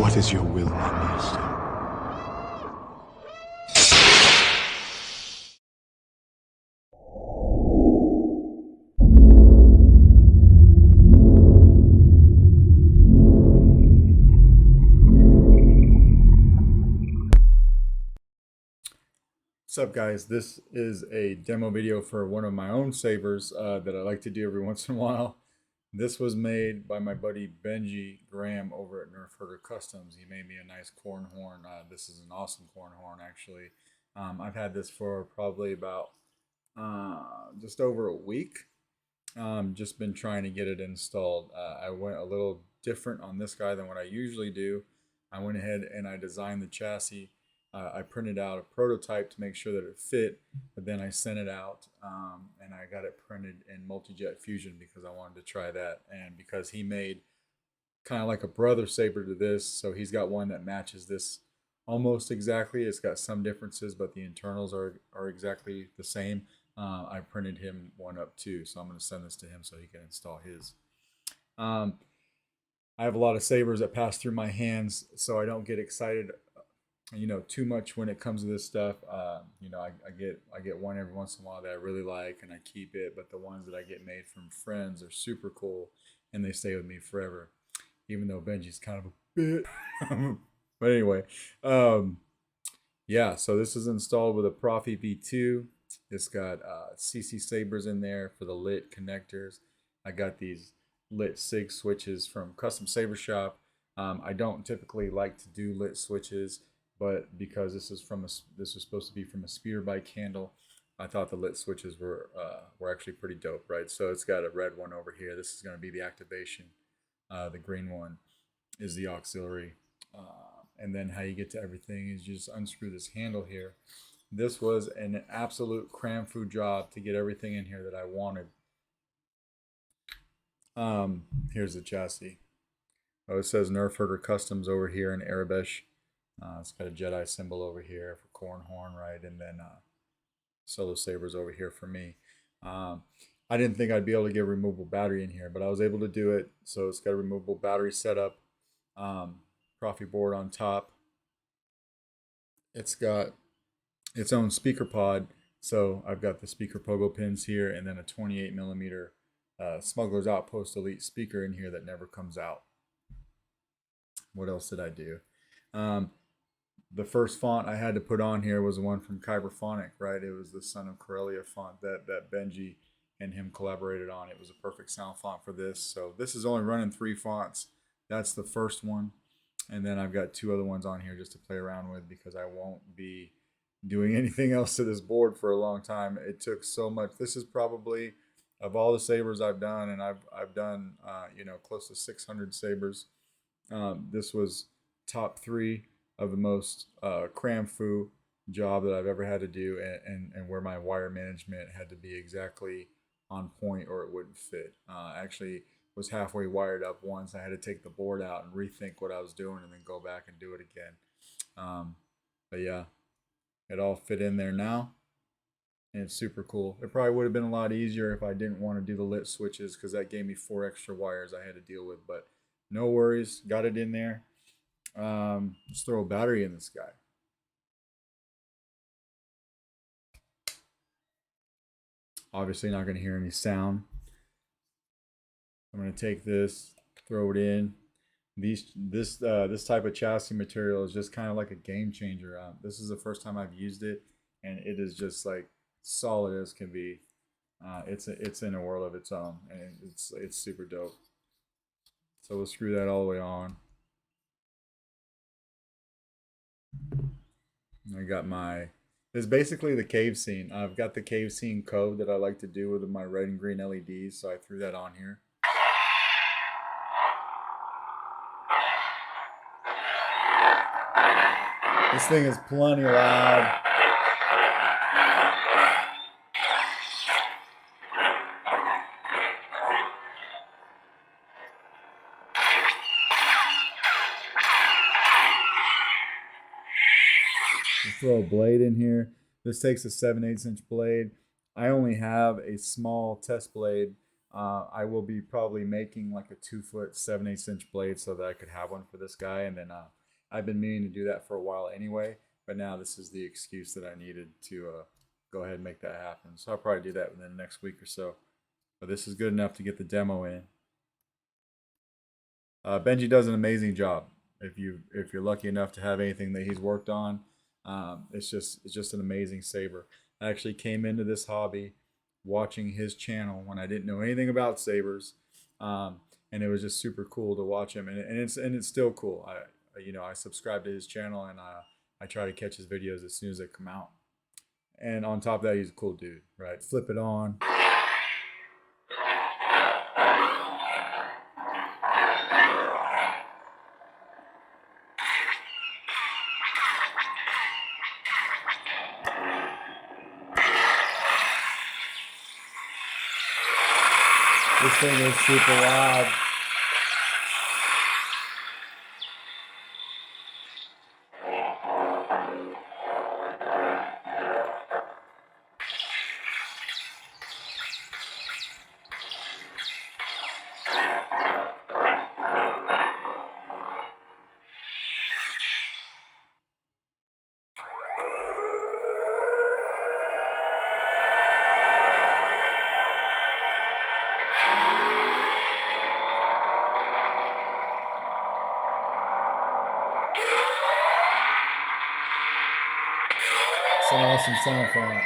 What is your will, my master? What's up, guys? This is a demo video for one of my own sabers that I like to do every once in a while. This was made by my buddy Benji Graham over at Nerfherder Customs. He made me a nice corn horn. This is an awesome corn horn, actually. I've had this for probably about just over a week. Just been trying to get it installed. I went a little different on this guy than what I usually do. I went ahead and I designed the chassis. I printed out a prototype to make sure that it fit, but then I sent it out and I got it printed in multi-jet fusion because I wanted to try that, and because he made kind of like a brother saber to this, so he's got one that matches this almost exactly. It's got some differences, but the internals are exactly the same. I printed him one up too, so I'm going to send this to him so he can install his. Um, I have a lot of sabers that pass through my hands, so I don't get excited, too much when it comes to this stuff. I get one every once in a while that I really like, and I keep it. But the ones that I get made from friends are super cool, and they stay with me forever. Even though Benji's kind of a bit, but anyway, um, yeah. So this is installed with a Proffie V2. It's got CC sabers in there for the lit connectors. I got these lit SIG switches from Custom Saber Shop. I don't typically like to do lit switches, but because this was supposed to be from a speeder bike handle, I thought the lit switches were actually pretty dope, right? So it's got a red one over here. This is going to be the activation. The green one is the auxiliary. And then how you get to everything is you just unscrew this handle here. This was an absolute cram food job to get everything in here that I wanted. Here's the chassis. Oh, it says Nerfherder Customs over here in Arabish. It's got a Jedi symbol over here for corn horn, right? And then solo sabers over here for me. I didn't think I'd be able to get a removable battery in here, but I was able to do it. So it's got a removable battery setup, Proffie board on top. It's got its own speaker pod. So I've got the speaker pogo pins here, and then a 28 millimeter Smuggler's Outpost Elite speaker in here that never comes out. What else did I do? The first font I had to put on here was the one from Kyberphonic, right? It was the Son of Corellia font that Benji and him collaborated on. It was a perfect sound font for this. So this is only running 3 fonts. That's the first one. And then I've got 2 other ones on here just to play around with because I won't be doing anything else to this board for a long time. It took so much. This is probably, of all the sabers I've done, and I've done close to 600 sabers. This was top 3 of the most cram foo job that I've ever had to do, and where my wire management had to be exactly on point or it wouldn't fit. Actually was halfway wired up once. I had to take the board out and rethink what I was doing and then go back and do it again. But yeah, it all fit in there now, and it's super cool. It probably would have been a lot easier if I didn't want to do the lit switches because that gave me 4 extra wires I had to deal with, but no worries, got it in there. Let's throw a battery in this guy. Obviously not going to hear any sound. I'm going to take this, throw it in. This type of chassis material is just kind of like a game changer. This is the first time I've used it, and it is just like solid as can be. It's in a world of its own, and it's super dope. So we'll screw that all the way on. I got my. It's basically the cave scene. I've got the cave scene code that I like to do with my red and green LEDs, so I threw that on here. This thing is plenty loud. We'll throw a blade in here. This takes a 7/8 inch blade. I only have a small test blade I will be probably making like a 2 foot 7/8 inch blade so that I could have one for this guy. And then I've been meaning to do that for a while anyway, but now this is the excuse that I needed to go ahead and make that happen. So I'll probably do that within the next week or so. But this is good enough to get the demo in. Benji does an amazing job. If you're lucky enough to have anything that he's worked on, it's just an amazing saber. I actually came into this hobby watching his channel when I didn't know anything about sabers, and it was just super cool to watch him. And it's still cool. I subscribe to his channel, and I try to catch his videos as soon as they come out. And on top of that, he's a cool dude, right? Flip it on. This thing is super loud. It's an awesome sound font.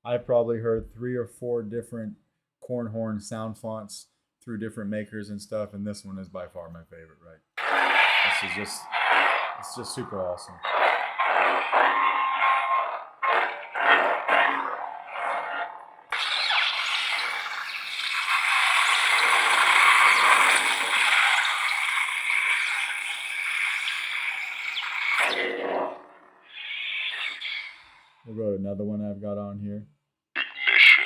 I probably heard 3 or 4 different corn horn sound fonts through different makers and stuff, and this one is by far my favorite, right? It's just super awesome. We'll go to another one I've got on here. Ignition.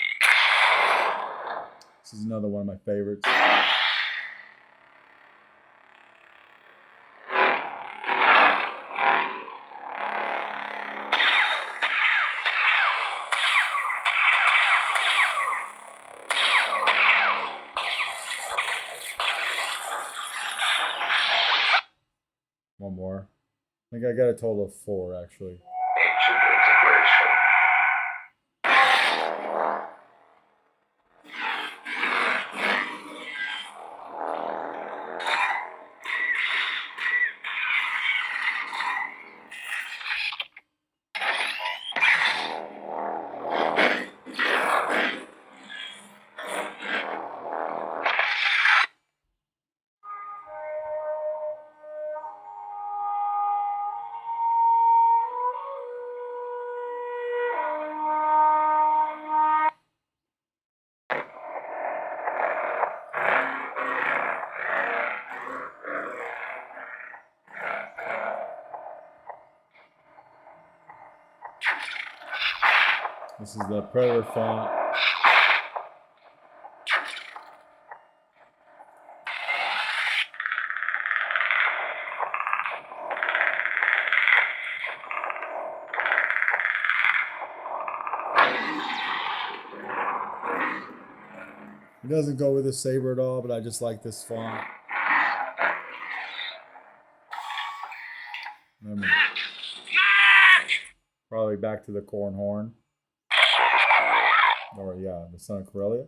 This is another one of my favorites. One more. I think I got a total of 4 actually. Ancient integration. This is the Predator font. It doesn't go with the saber at all, but I just like this font. Probably back to the corn horn. Or yeah, the Son of Corellia.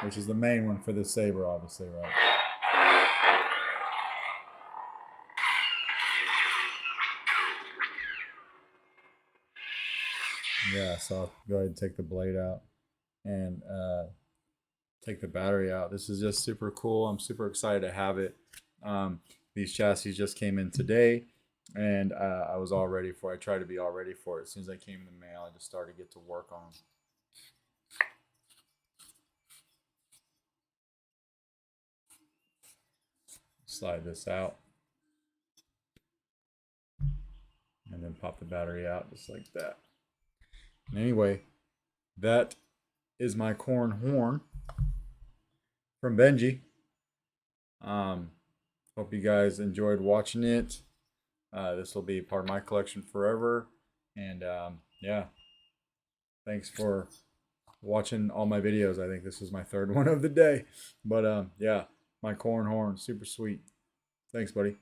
Which is the main one for the saber, obviously, right? Yeah, so I'll go ahead and take the blade out and take the battery out. This is just super cool. I'm super excited to have it. These chassis just came in today, and I was all ready for it. I tried to be all ready for it. As soon as they came in the mail, I just started to get to work on them. Slide this out. And then pop the battery out just like that. And anyway, that is my corn horn from Benji. Hope you guys enjoyed watching it. This will be part of my collection forever. And yeah, thanks for watching all my videos. I think this is my third one of the day. But yeah, my corn horn, super sweet. Thanks, buddy.